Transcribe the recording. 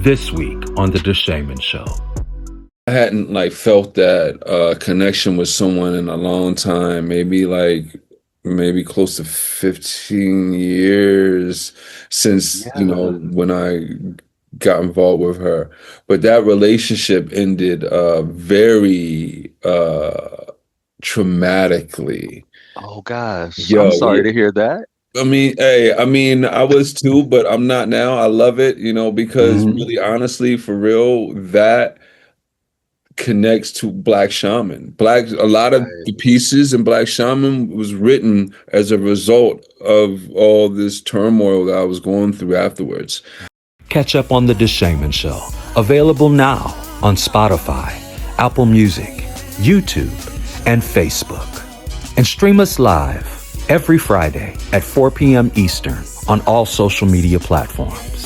This week on The Shaman Show. I hadn't like felt that connection with someone in a long time, maybe close to 15 years since, when I got involved with her. But that relationship ended very traumatically. Oh gosh, I'm Yo, sorry to hear that. I was too, but I'm not now. I love it, because really honestly, for real, that connects to Black Shaman. A lot of Right. the pieces in Black Shaman was written as a result of all this turmoil that I was going through afterwards. Catch up on The Shaman Show. Available now on Spotify, Apple Music, YouTube, and Facebook. And stream us live every Friday at 4 p.m. Eastern on all social media platforms.